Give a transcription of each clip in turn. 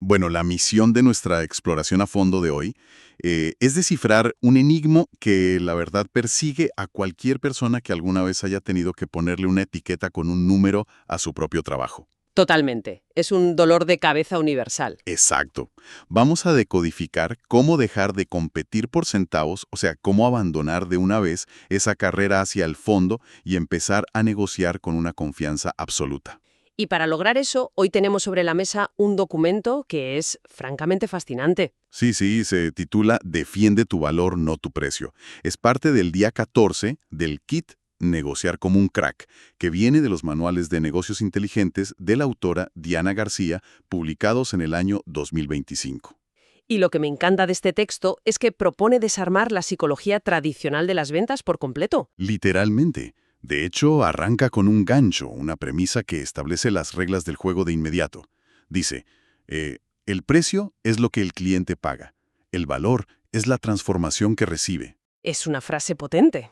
Bueno, la misión de nuestra exploración a fondo de hoy es descifrar un enigma que la verdad persigue a cualquier persona que alguna vez haya tenido que ponerle una etiqueta con un número a su propio trabajo. Totalmente. Es un dolor de cabeza universal. Exacto. Vamos a decodificar cómo dejar de competir por centavos, o sea, cómo abandonar de una vez esa carrera hacia el fondo y empezar a negociar con una confianza absoluta. Y para lograr eso, hoy tenemos sobre la mesa un documento que es francamente fascinante. Sí, se titula Defiende tu valor, no tu precio. Es parte del día 14 del kit Negociar como un crack, que viene de los manuales de negocios inteligentes de la autora Diana García, publicados en el año 2025. Y lo que me encanta de este texto es que propone desarmar la psicología tradicional de las ventas por completo. Literalmente. De hecho, arranca con un gancho, una premisa que establece las reglas del juego de inmediato. Dice, el precio es lo que el cliente paga. El valor es la transformación que recibe. Es una frase potente.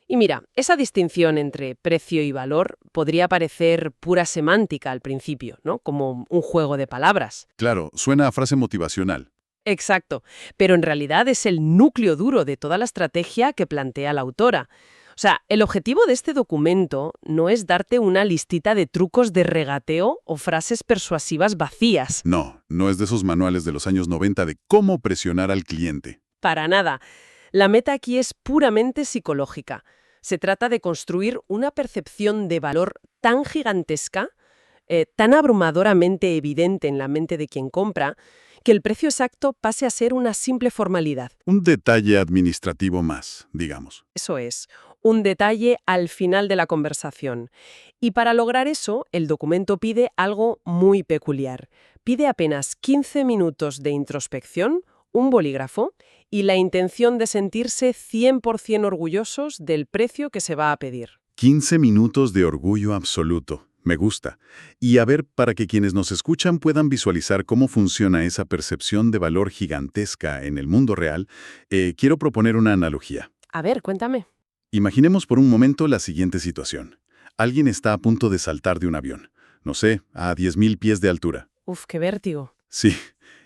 Y mira, esa distinción entre precio y valor podría parecer pura semántica al principio, ¿no? Como un juego de palabras. Claro, suena a frase motivacional. Exacto, pero en realidad es el núcleo duro de toda la estrategia que plantea la autora. O sea, el objetivo de este documento no es darte una listita de trucos de regateo o frases persuasivas vacías. No es de esos manuales de los años 90 de cómo presionar al cliente. Para nada. La meta aquí es puramente psicológica. Se trata de construir una percepción de valor tan gigantesca, tan abrumadoramente evidente en la mente de quien compra, que el precio exacto pase a ser una simple formalidad. Un detalle administrativo más, digamos. Eso es, un detalle al final de la conversación. Y para lograr eso, el documento pide algo muy peculiar. Pide apenas 15 minutos de introspección, un bolígrafo y la intención de sentirse 100% orgullosos del precio que se va a pedir. 15 minutos de orgullo absoluto. Me gusta. Y a ver, para que quienes nos escuchan puedan visualizar cómo funciona esa percepción de valor gigantesca en el mundo real, quiero proponer una analogía. A ver, cuéntame. Imaginemos por un momento la siguiente situación. Alguien está a punto de saltar de un avión. No sé, a 10.000 pies de altura. Uf, qué vértigo. Sí,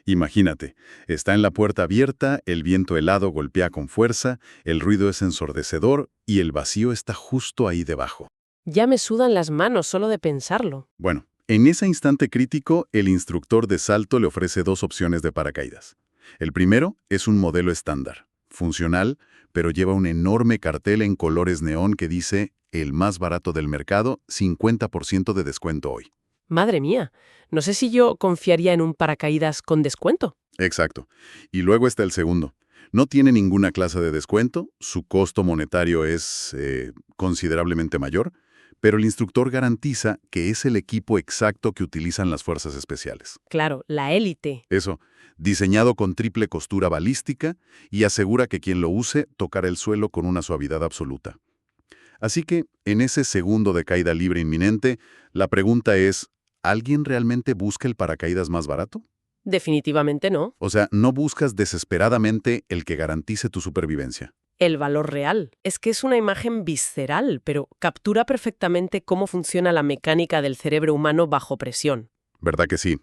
imagínate. Está en la puerta abierta, el viento helado golpea con fuerza, el ruido es ensordecedor y el vacío está justo ahí debajo. Ya me sudan las manos solo de pensarlo. Bueno, en ese instante crítico, el instructor de salto le ofrece dos opciones de paracaídas. El primero es un modelo estándar, funcional, pero lleva un enorme cartel en colores neón que dice el más barato del mercado, 50% de descuento hoy. Madre mía, no sé si yo confiaría en un paracaídas con descuento. Exacto. Y luego está el segundo. No tiene ninguna clase de descuento, su costo monetario es considerablemente mayor, pero el instructor garantiza que es el equipo exacto que utilizan las fuerzas especiales. Claro, la élite. Eso, diseñado con triple costura balística y asegura que quien lo use tocará el suelo con una suavidad absoluta. Así que, en ese segundo de caída libre inminente, la pregunta es, ¿alguien realmente busca el paracaídas más barato? Definitivamente no. O sea, no buscas desesperadamente el que garantice tu supervivencia. El valor real. Es que es una imagen visceral, pero captura perfectamente cómo funciona la mecánica del cerebro humano bajo presión. ¿Verdad que sí?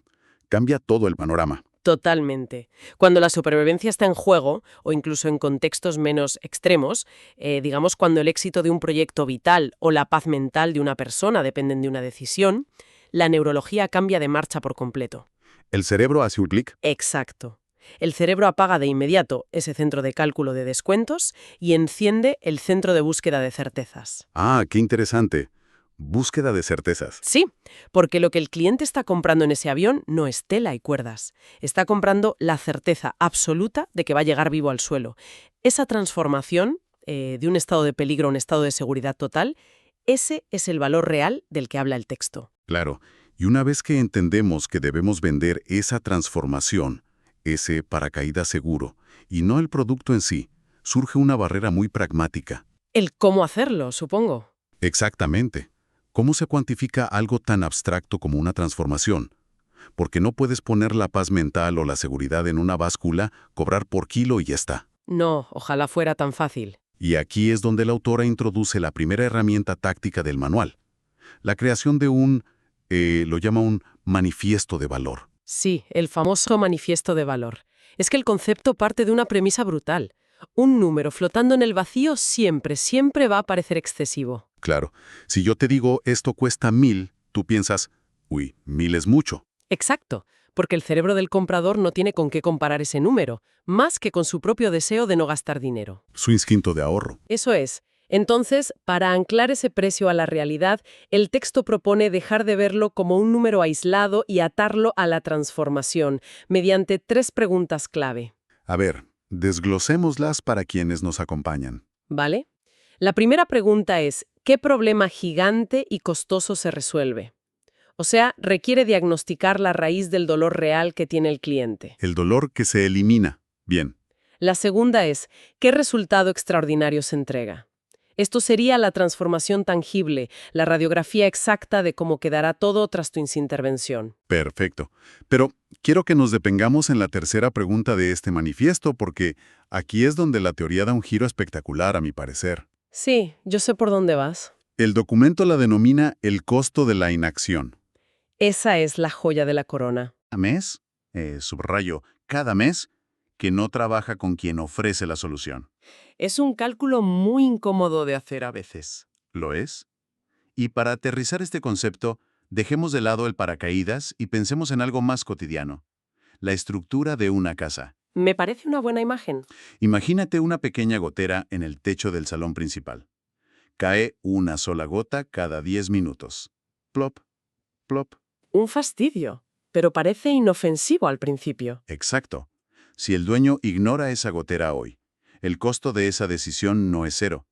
Cambia todo el panorama. Totalmente. Cuando la supervivencia está en juego, o incluso en contextos menos extremos, digamos cuando el éxito de un proyecto vital o la paz mental de una persona dependen de una decisión, la neurología cambia de marcha por completo. El cerebro hace un clic. Exacto. El cerebro apaga de inmediato ese centro de cálculo de descuentos y enciende el centro de búsqueda de certezas. Ah, qué interesante. Búsqueda de certezas. Sí, porque lo que el cliente está comprando en ese avión no es tela y cuerdas. Está comprando la certeza absoluta de que va a llegar vivo al suelo. Esa transformación de un estado de peligro a un estado de seguridad total, ese es el valor real del que habla el texto. Claro. Y una vez que entendemos que debemos vender esa transformación, ese paracaídas seguro, y no el producto en sí, surge una barrera muy pragmática. El cómo hacerlo, supongo. Exactamente. ¿Cómo se cuantifica algo tan abstracto como una transformación? Porque no puedes poner la paz mental o la seguridad en una báscula, cobrar por kilo y ya está. No, ojalá fuera tan fácil. Y aquí es donde la autora introduce la primera herramienta táctica del manual. La creación de lo llama un manifiesto de valor. Sí, el famoso manifiesto de valor. Es que el concepto parte de una premisa brutal. Un número flotando en el vacío siempre, siempre va a parecer excesivo. Claro, si yo te digo esto cuesta 1000, tú piensas, uy, 1000 es mucho. Exacto, porque el cerebro del comprador no tiene con qué comparar ese número, más que con su propio deseo de no gastar dinero. Su instinto de ahorro. Eso es. Entonces, para anclar ese precio a la realidad, el texto propone dejar de verlo como un número aislado y atarlo a la transformación, mediante 3 preguntas clave. A ver, desglosémoslas para quienes nos acompañan. ¿Vale? La primera pregunta es, ¿qué problema gigante y costoso se resuelve? O sea, requiere diagnosticar la raíz del dolor real que tiene el cliente. El dolor que se elimina. Bien. La segunda es, ¿qué resultado extraordinario se entrega? Esto sería la transformación tangible, la radiografía exacta de cómo quedará todo tras tu intervención. Perfecto. Pero quiero que nos detengamos en la tercera pregunta de este manifiesto porque aquí es donde la teoría da un giro espectacular, a mi parecer. Sí, yo sé por dónde vas. El documento la denomina el costo de la inacción. Esa es la joya de la corona. ¿Cada mes? Subrayo, cada mes que no trabaja con quien ofrece la solución. Es un cálculo muy incómodo de hacer a veces. ¿Lo es? Y para aterrizar este concepto, dejemos de lado el paracaídas y pensemos en algo más cotidiano. La estructura de una casa. Me parece una buena imagen. Imagínate una pequeña gotera en el techo del salón principal. Cae una sola gota cada 10 minutos. Plop, plop. Un fastidio, pero parece inofensivo al principio. Exacto. Si el dueño ignora esa gotera hoy, el costo de esa decisión no es cero.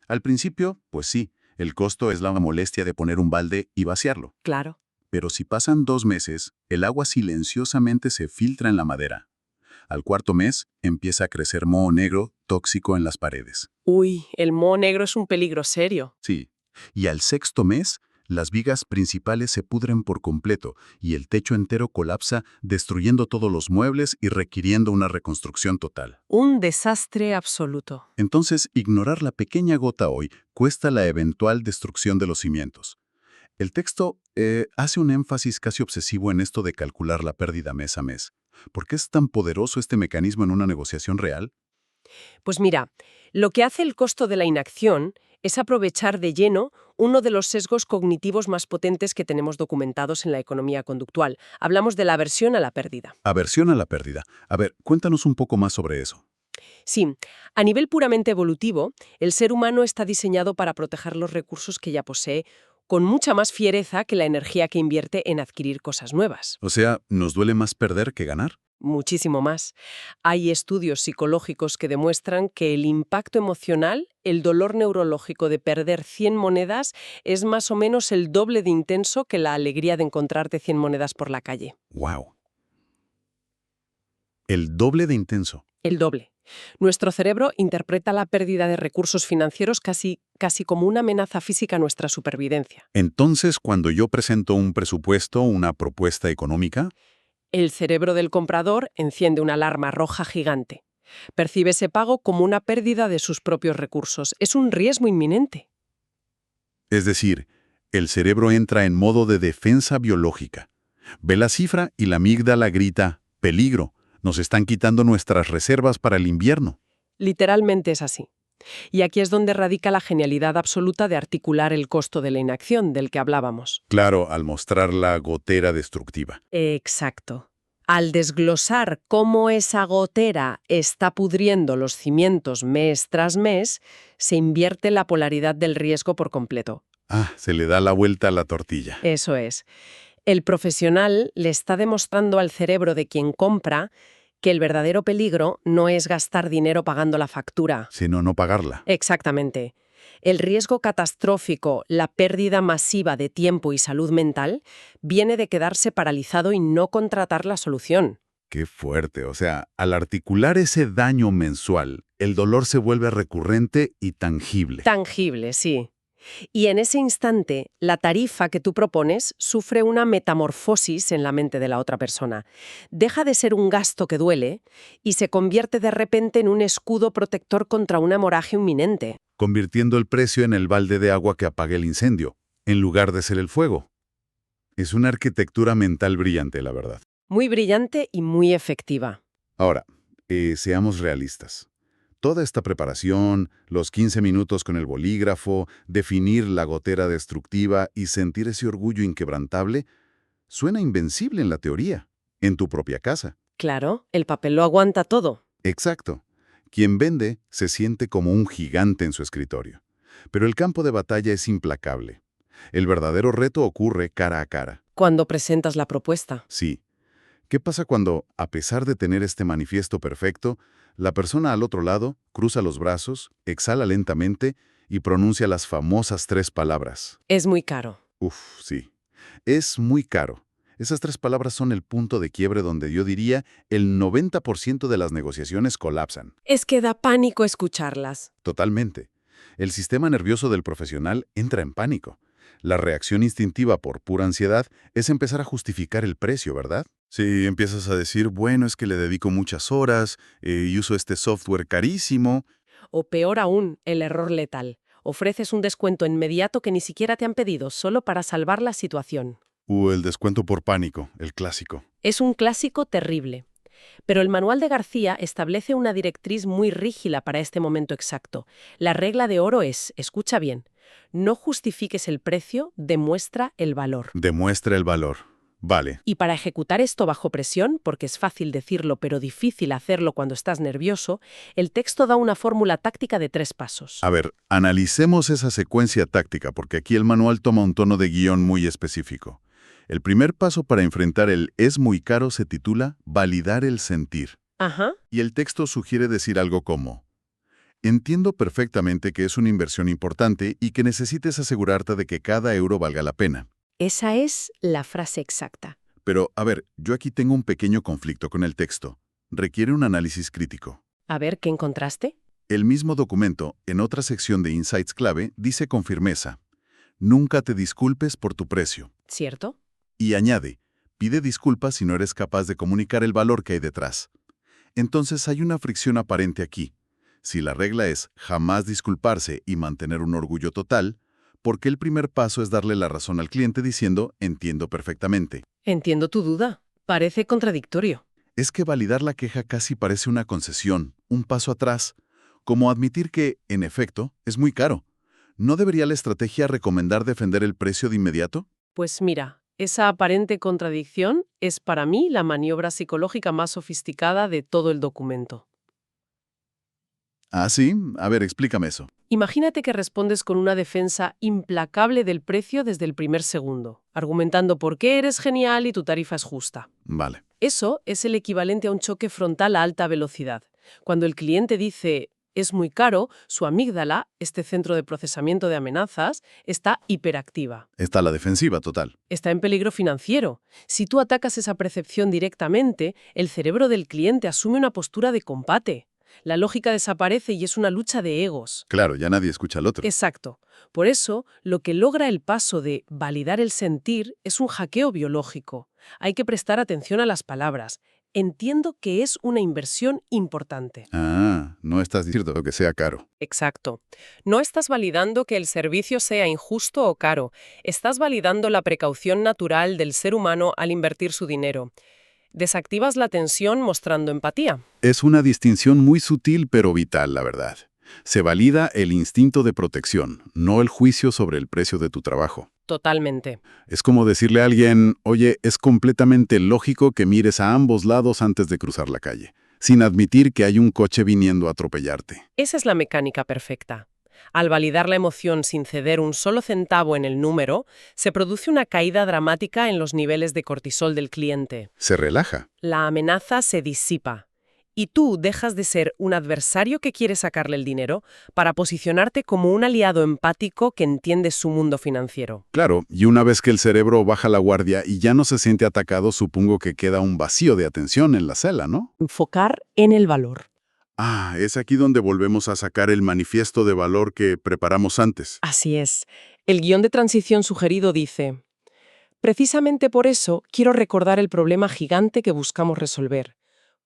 Al principio, pues sí, el costo es la molestia de poner un balde y vaciarlo. Claro. Pero si pasan 2 meses, el agua silenciosamente se filtra en la madera. Al cuarto mes, empieza a crecer moho negro tóxico en las paredes. Uy, el moho negro es un peligro serio. Sí. Y al sexto mes, las vigas principales se pudren por completo y el techo entero colapsa, destruyendo todos los muebles y requiriendo una reconstrucción total. Un desastre absoluto. Entonces, ignorar la pequeña gota hoy cuesta la eventual destrucción de los cimientos. El texto hace un énfasis casi obsesivo en esto de calcular la pérdida mes a mes. ¿Por qué es tan poderoso este mecanismo en una negociación real? Pues mira, lo que hace el costo de la inacción es aprovechar de lleno uno de los sesgos cognitivos más potentes que tenemos documentados en la economía conductual. Hablamos de la aversión a la pérdida. Aversión a la pérdida. A ver, cuéntanos un poco más sobre eso. Sí, a nivel puramente evolutivo, el ser humano está diseñado para proteger los recursos que ya posee con mucha más fiereza que la energía que invierte en adquirir cosas nuevas. O sea, ¿nos duele más perder que ganar? Muchísimo más. Hay estudios psicológicos que demuestran que el impacto emocional, el dolor neurológico de perder 100 monedas, es más o menos el doble de intenso que la alegría de encontrarte 100 monedas por la calle. ¡Wow! El doble de intenso. El doble. Nuestro cerebro interpreta la pérdida de recursos financieros casi como una amenaza física a nuestra supervivencia. Entonces, cuando yo presento un presupuesto, una propuesta económica, El cerebro del comprador enciende una alarma roja gigante. Percibe ese pago como una pérdida de sus propios recursos. Es un riesgo inminente. es decir, el cerebro entra en modo de defensa biológica. Ve la cifra y la amígdala grita, peligro, nos están quitando nuestras reservas para el invierno. Literalmente es así. Y aquí es donde radica la genialidad absoluta de articular el costo de la inacción del que hablábamos. Claro, al mostrar la gotera destructiva. Exacto. Al desglosar cómo esa gotera está pudriendo los cimientos mes tras mes, se invierte la polaridad del riesgo por completo. Ah, se le da la vuelta a la tortilla. Eso es. El profesional le está demostrando al cerebro de quien compra que el verdadero peligro no es gastar dinero pagando la factura. Sino no pagarla. Exactamente. El riesgo catastrófico, la pérdida masiva de tiempo y salud mental, viene de quedarse paralizado y no contratar la solución. Qué fuerte, o sea, al articular ese daño mensual, el dolor se vuelve recurrente y tangible. Tangible, sí. Y en ese instante, la tarifa que tú propones sufre una metamorfosis en la mente de la otra persona. Deja de ser un gasto que duele y se convierte de repente en un escudo protector contra una hemorragia inminente. Convirtiendo el precio en el balde de agua que apague el incendio, en lugar de ser el fuego. Es una arquitectura mental brillante, la verdad. Muy brillante y muy efectiva. Ahora, seamos realistas. Toda esta preparación, los 15 minutos con el bolígrafo, definir la gotera destructiva y sentir ese orgullo inquebrantable, suena invencible en la teoría, en tu propia casa. Claro, el papel lo aguanta todo. Exacto. Quien vende se siente como un gigante en su escritorio. Pero el campo de batalla es implacable. El verdadero reto ocurre cara a cara. Cuando presentas la propuesta. Sí. ¿Qué pasa cuando, a pesar de tener este manifiesto perfecto, la persona al otro lado cruza los brazos, exhala lentamente y pronuncia las famosas 3 palabras? Es muy caro. Uf, sí. Es muy caro. Esas 3 palabras son el punto de quiebre donde yo diría el 90% de las negociaciones colapsan. Es que da pánico escucharlas. Totalmente. El sistema nervioso del profesional entra en pánico. La reacción instintiva por pura ansiedad es empezar a justificar el precio, ¿verdad? Sí, empiezas a decir, bueno, es que le dedico muchas horas y uso este software carísimo. O peor aún, el error letal. Ofreces un descuento inmediato que ni siquiera te han pedido solo para salvar la situación. El descuento por pánico, el clásico. Es un clásico terrible. Pero el manual de García establece una directriz muy rígida para este momento exacto. La regla de oro es, escucha bien, no justifiques el precio, demuestra el valor. Demuestra el valor. Vale. Y para ejecutar esto bajo presión, porque es fácil decirlo pero difícil hacerlo cuando estás nervioso, el texto da una fórmula táctica de 3 pasos. A ver, analicemos esa secuencia táctica, porque aquí el manual toma un tono de guión muy específico. El primer paso para enfrentar el es muy caro se titula Validar el sentir. Ajá. Y el texto sugiere decir algo como: entiendo perfectamente que es una inversión importante y que necesites asegurarte de que cada euro valga la pena. Esa es la frase exacta. Pero, a ver, yo aquí tengo un pequeño conflicto con el texto. Requiere un análisis crítico. A ver, ¿qué encontraste? El mismo documento, en otra sección de Insights clave, dice con firmeza: nunca te disculpes por tu precio. ¿Cierto? Y añade: pide disculpas si no eres capaz de comunicar el valor que hay detrás. Entonces hay una fricción aparente aquí. Si la regla es jamás disculparse y mantener un orgullo total, ¿por qué el primer paso es darle la razón al cliente diciendo entiendo perfectamente? Entiendo tu duda. Parece contradictorio. Es que validar la queja casi parece una concesión, un paso atrás, como admitir que, en efecto, es muy caro. ¿No debería la estrategia recomendar defender el precio de inmediato? Pues mira, esa aparente contradicción es para mí la maniobra psicológica más sofisticada de todo el documento. Ah, sí. A ver, explícame eso. Imagínate que respondes con una defensa implacable del precio desde el primer segundo, argumentando por qué eres genial y tu tarifa es justa. Vale. Eso es el equivalente a un choque frontal a alta velocidad. Cuando el cliente dice es muy caro, su amígdala, este centro de procesamiento de amenazas, está hiperactiva. Está la defensiva total. Está en peligro financiero. Si tú atacas esa percepción directamente, el cerebro del cliente asume una postura de combate. La lógica desaparece y es una lucha de egos. Claro, ya nadie escucha al otro. Exacto. Por eso, lo que logra el paso de validar el sentir es un hackeo biológico. Hay que prestar atención a las palabras. Entiendo que es una inversión importante. Ah, no estás diciendo que sea caro. Exacto. No estás validando que el servicio sea injusto o caro. Estás validando la precaución natural del ser humano al invertir su dinero. Desactivas la tensión mostrando empatía. Es una distinción muy sutil pero vital, la verdad. Se valida el instinto de protección, no el juicio sobre el precio de tu trabajo. Totalmente. Es como decirle a alguien, oye, es completamente lógico que mires a ambos lados antes de cruzar la calle, sin admitir que hay un coche viniendo a atropellarte. Esa es la mecánica perfecta. Al validar la emoción sin ceder un solo centavo en el número, se produce una caída dramática en los niveles de cortisol del cliente. Se relaja. La amenaza se disipa. Y tú dejas de ser un adversario que quiere sacarle el dinero para posicionarte como un aliado empático que entiende su mundo financiero. Claro, y una vez que el cerebro baja la guardia y ya no se siente atacado, supongo que queda un vacío de atención en la cela, ¿no? Enfocar en el valor. Ah, es aquí donde volvemos a sacar el manifiesto de valor que preparamos antes. Así es. El guión de transición sugerido dice: precisamente por eso quiero recordar el problema gigante que buscamos resolver.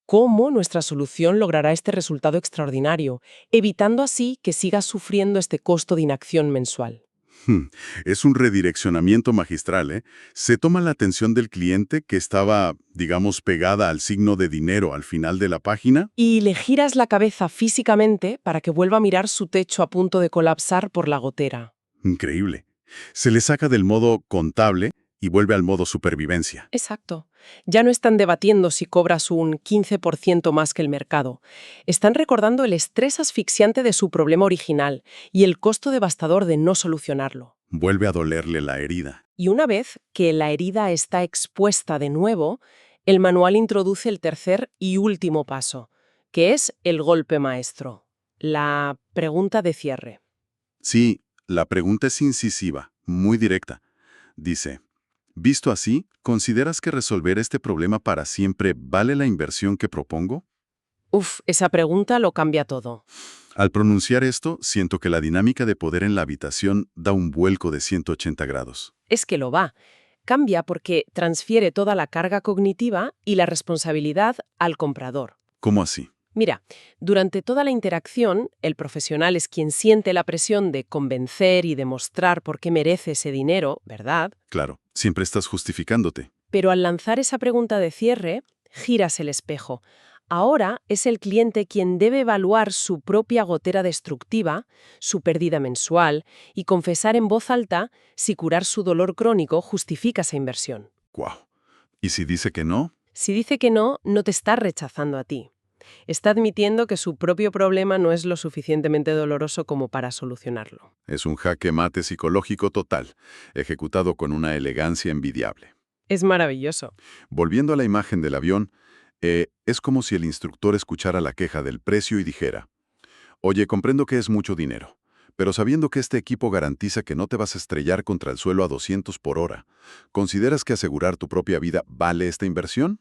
¿Cómo nuestra solución logrará este resultado extraordinario, evitando así que sigas sufriendo este costo de inacción mensual? Hmm, Es un redireccionamiento magistral, ¿eh? Se toma la atención del cliente que estaba, digamos, pegada al signo de dinero al final de la página. Y le giras la cabeza físicamente para que vuelva a mirar su techo a punto de colapsar por la gotera. Increíble. Se le saca del modo contable y vuelve al modo supervivencia. Exacto. Ya no están debatiendo si cobras un 15% más que el mercado. Están recordando el estrés asfixiante de su problema original y el costo devastador de no solucionarlo. Vuelve a dolerle la herida. Y una vez que la herida está expuesta de nuevo, el manual introduce el tercer y último paso, que es el golpe maestro, la pregunta de cierre. Sí, la pregunta es incisiva, muy directa. Dice, visto así, ¿consideras que resolver este problema para siempre vale la inversión que propongo? Uf, esa pregunta lo cambia todo. Al pronunciar esto, siento que la dinámica de poder en la habitación da un vuelco de 180 grados. Es que lo va. Cambia porque transfiere toda la carga cognitiva y la responsabilidad al comprador. ¿Cómo así? Mira, durante toda la interacción, el profesional es quien siente la presión de convencer y demostrar por qué merece ese dinero, ¿verdad? Claro, siempre estás justificándote. Pero al lanzar esa pregunta de cierre, giras el espejo. Ahora es el cliente quien debe evaluar su propia gotera destructiva, su pérdida mensual, y confesar en voz alta si curar su dolor crónico justifica esa inversión. ¡Guau! ¿Y si dice que no? Si dice que no, no te está rechazando a ti. Está admitiendo que su propio problema no es lo suficientemente doloroso como para solucionarlo. Es un jaque mate psicológico total, ejecutado con una elegancia envidiable. Es maravilloso. Volviendo a la imagen del avión, es como si el instructor escuchara la queja del precio y dijera, oye, comprendo que es mucho dinero, pero sabiendo que este equipo garantiza que no te vas a estrellar contra el suelo a 200 por hora, ¿consideras que asegurar tu propia vida vale esta inversión?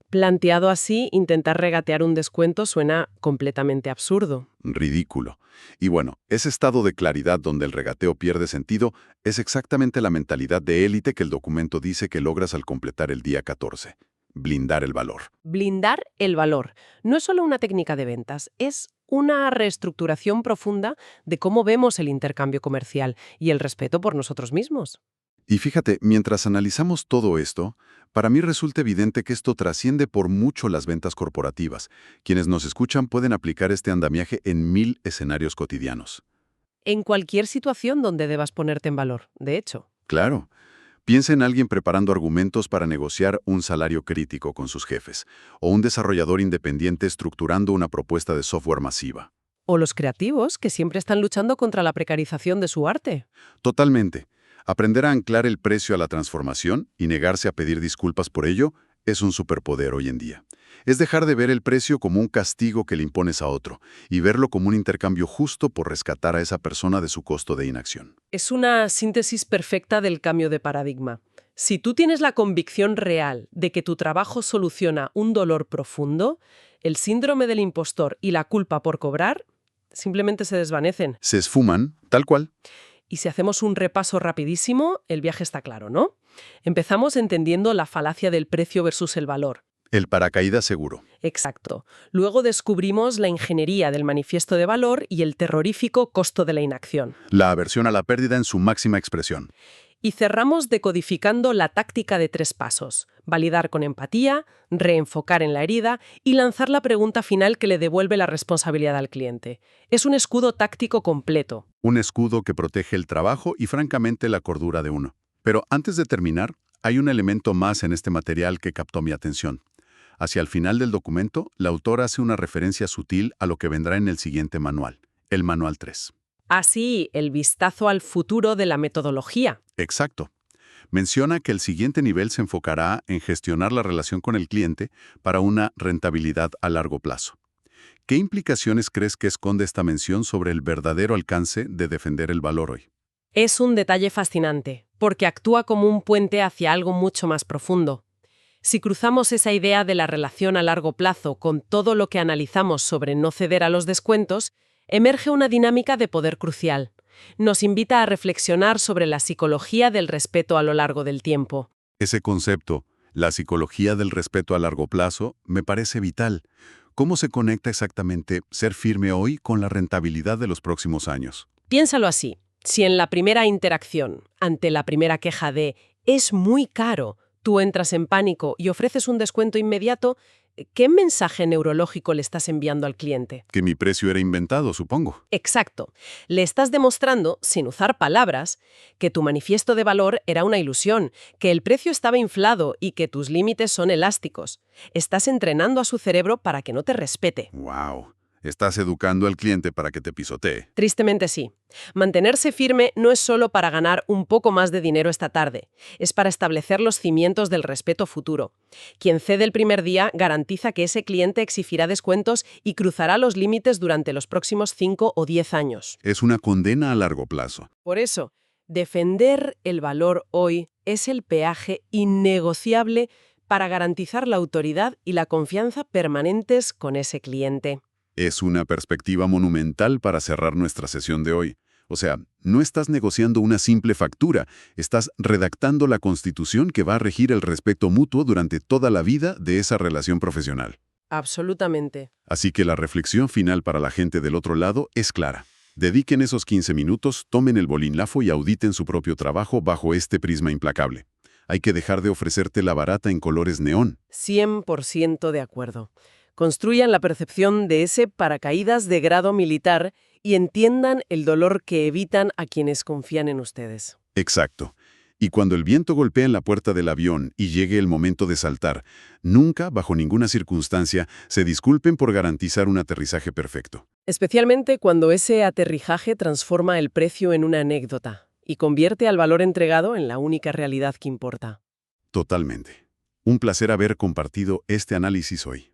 Planteado así, intentar regatear un descuento suena completamente absurdo. Ridículo. Y bueno, ese estado de claridad donde el regateo pierde sentido es exactamente la mentalidad de élite que el documento dice que logras al completar el día 14. Blindar el valor. Blindar el valor no es solo una técnica de ventas, es una reestructuración profunda de cómo vemos el intercambio comercial y el respeto por nosotros mismos. Y fíjate, mientras analizamos todo esto, para mí resulta evidente que esto trasciende por mucho las ventas corporativas. Quienes nos escuchan pueden aplicar este andamiaje en 1000 escenarios cotidianos. En cualquier situación donde debas ponerte en valor, de hecho. Claro. Piensa en alguien preparando argumentos para negociar un salario crítico con sus jefes, o un desarrollador independiente estructurando una propuesta de software masiva. O los creativos, que siempre están luchando contra la precarización de su arte. Totalmente. Aprender a anclar el precio a la transformación y negarse a pedir disculpas por ello es un superpoder hoy en día. Es dejar de ver el precio como un castigo que le impones a otro y verlo como un intercambio justo por rescatar a esa persona de su costo de inacción. Es una síntesis perfecta del cambio de paradigma. Si tú tienes la convicción real de que tu trabajo soluciona un dolor profundo, el síndrome del impostor y la culpa por cobrar simplemente se desvanecen. Se esfuman, tal cual. Y si hacemos un repaso rapidísimo, el viaje está claro, ¿no? Empezamos entendiendo la falacia del precio versus el valor. El paracaídas seguro. Exacto. Luego descubrimos la ingeniería del manifiesto de valor y el terrorífico costo de la inacción. La aversión a la pérdida en su máxima expresión. Y cerramos decodificando la táctica de 3 pasos: validar con empatía, reenfocar en la herida y lanzar la pregunta final que le devuelve la responsabilidad al cliente. Es un escudo táctico completo. Un escudo que protege el trabajo y francamente la cordura de uno. Pero antes de terminar, hay un elemento más en este material que captó mi atención. Hacia el final del documento, la autora hace una referencia sutil a lo que vendrá en el siguiente manual, el Manual 3. Así, el vistazo al futuro de la metodología. Exacto. Menciona que el siguiente nivel se enfocará en gestionar la relación con el cliente para una rentabilidad a largo plazo. ¿Qué implicaciones crees que esconde esta mención sobre el verdadero alcance de defender el valor hoy? Es un detalle fascinante, porque actúa como un puente hacia algo mucho más profundo. Si cruzamos esa idea de la relación a largo plazo con todo lo que analizamos sobre no ceder a los descuentos, emerge una dinámica de poder crucial. Nos invita a reflexionar sobre la psicología del respeto a lo largo del tiempo. Ese concepto, la psicología del respeto a largo plazo, me parece vital. ¿Cómo se conecta exactamente ser firme hoy con la rentabilidad de los próximos años? Piénsalo así. Si en la primera interacción, ante la primera queja de «es muy caro», tú entras en pánico y ofreces un descuento inmediato, ¿qué mensaje neurológico le estás enviando al cliente? Que mi precio era inventado, supongo. Exacto. Le estás demostrando, sin usar palabras, que tu manifiesto de valor era una ilusión, que el precio estaba inflado y que tus límites son elásticos. Estás entrenando a su cerebro para que no te respete. ¡Wow! Estás educando al cliente para que te pisotee. Tristemente sí. Mantenerse firme no es solo para ganar un poco más de dinero esta tarde, es para establecer los cimientos del respeto futuro. Quien cede el primer día garantiza que ese cliente exigirá descuentos y cruzará los límites durante los próximos 5 o 10 años. Es una condena a largo plazo. Por eso, defender el valor hoy es el peaje innegociable para garantizar la autoridad y la confianza permanentes con ese cliente. Es una perspectiva monumental para cerrar nuestra sesión de hoy. O sea, no estás negociando una simple factura, estás redactando la constitución que va a regir el respeto mutuo durante toda la vida de esa relación profesional. Absolutamente. Así que la reflexión final para la gente del otro lado es clara. Dediquen esos 15 minutos, tomen el bolígrafo y auditen su propio trabajo bajo este prisma implacable. Hay que dejar de ofrecerte la barata en colores neón. 100% de acuerdo. Construyan la percepción de ese paracaídas de grado militar y entiendan el dolor que evitan a quienes confían en ustedes. Exacto. Y cuando el viento golpea en la puerta del avión y llegue el momento de saltar, nunca, bajo ninguna circunstancia, se disculpen por garantizar un aterrizaje perfecto. Especialmente cuando ese aterrizaje transforma el precio en una anécdota y convierte al valor entregado en la única realidad que importa. Totalmente. Un placer haber compartido este análisis hoy.